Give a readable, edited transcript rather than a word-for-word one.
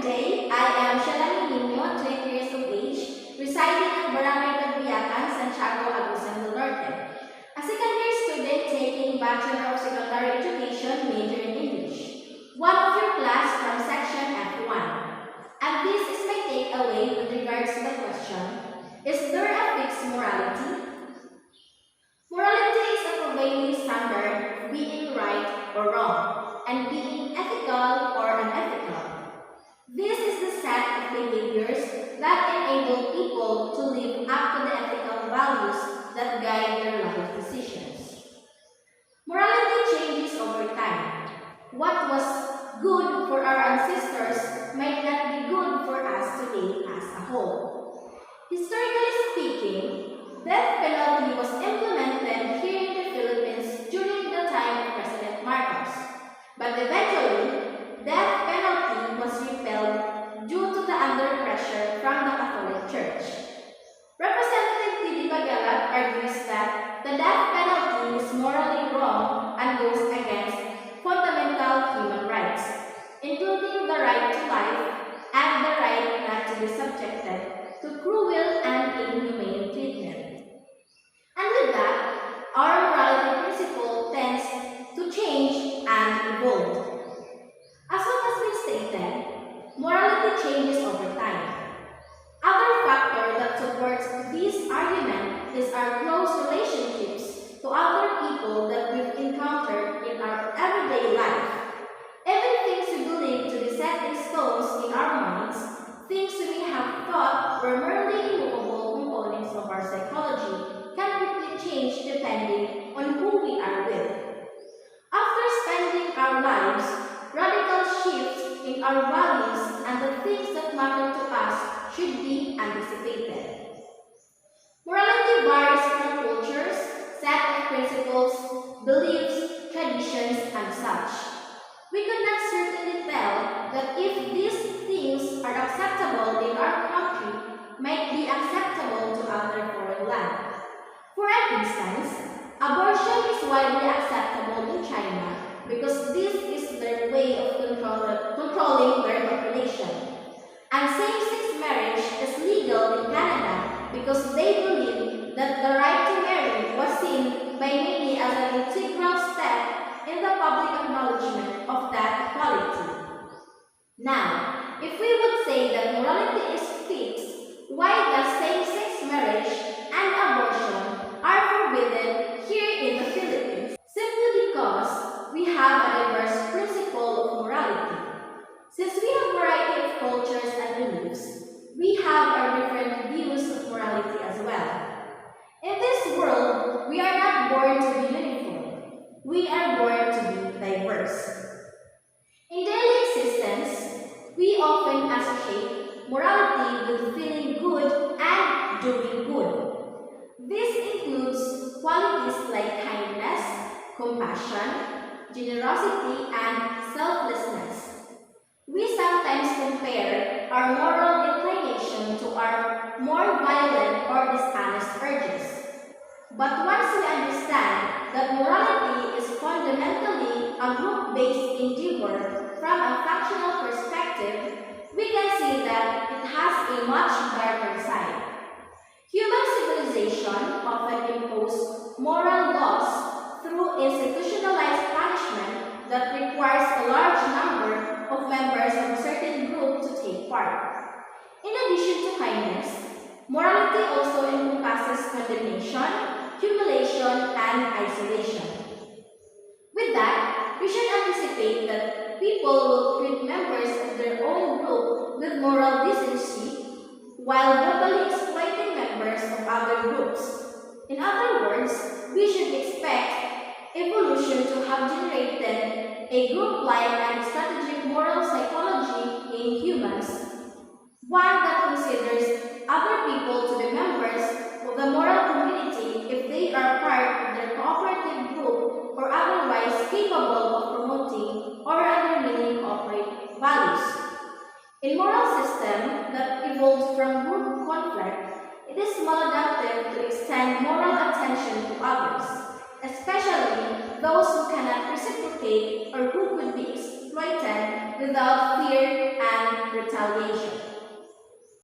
today I am Shelamae Niño, 20 years of age, residing at Barangay Tagbiacan, Santiago, Agusan del Norte. A second-year student taking Bachelor of Secondary Education major in English. One of your class from section F1. And this is my takeaway with regards to the question, is there a fixed morality? Morality is a prevailing standard of being right or wrong, and being ethical or unethical. This is the set of behaviors that enable people to live up to the ethical values that guide their life decisions. Morality changes over time. What was good for our ancestors might not be good for us today as a whole. Historically speaking, death penalty was implemented here in the Philippines during the time of President Marcos. But eventually, death penalty was repelled due to the under pressure from the Catholic Church. Representative T.D. Bagalat argues that the death penalty is morally wrong and goes against fundamental human rights, including the right to life and the right not to be subjected to cruel and inhumane treatment. And with that, our morality principle tends to change and evolve. As what has been stated, morality changes over time. Other factor that supports this argument is our close relationships to other people that we've encountered in our everyday life. Even things we believe to be set in stones in our minds, things we have thought were merely immovable components of our psychology, can quickly change depending on who we are with. After spending our lives, radical shifts in our values and the things that matter to us should be anticipated. Morality varies from cultures, set of principles, beliefs, traditions, and such. We could not certainly tell that if these things are acceptable in our country, might be acceptable to other foreign land. For instance, abortion is widely acceptable in China because this is their way of controlling their population. And same-sex marriage is legal in Canada because they believe that the right to marry was seen by many as an integral step in the public acknowledgement of that equality. Now, if we would say that morality is fixed, why does same-sex marriage and abortion are forbidden here in the Philippines? Simply because we have a diverse principle of morality. Since we have a variety of cultures and beliefs, we have our different views of morality as well. In this world, we are not born to be uniform. We are born to be diverse. In daily existence, we often associate morality with feeling good and doing good. This includes qualities like kindness, compassion, generosity, and selflessness. We sometimes compare our moral inclination to our more violent or dishonest urges. But once we understand that morality is fundamentally a group-based endeavor from a functional perspective, we can see that it has a much darker side. Human civilization often imposes moral laws through institutionalized punishment that requires a large number of members of a certain group to take part. In addition to kindness, morality also encompasses condemnation, humiliation, and isolation. With that, we should anticipate that people will treat members of their own group with moral decency while brutally exploiting members of other groups. In other words, we should expect evolution to have generated a group-like and strategic moral psychology in humans, one that considers other people to be members of the moral community if they are part of their cooperative group or otherwise capable of promoting or other meaning corporate values. In moral system that evolved from group conflict, it is maladaptive to extend moral attention to others, especially those who cannot reciprocate or who could be exploited without fear and retaliation. retaliation.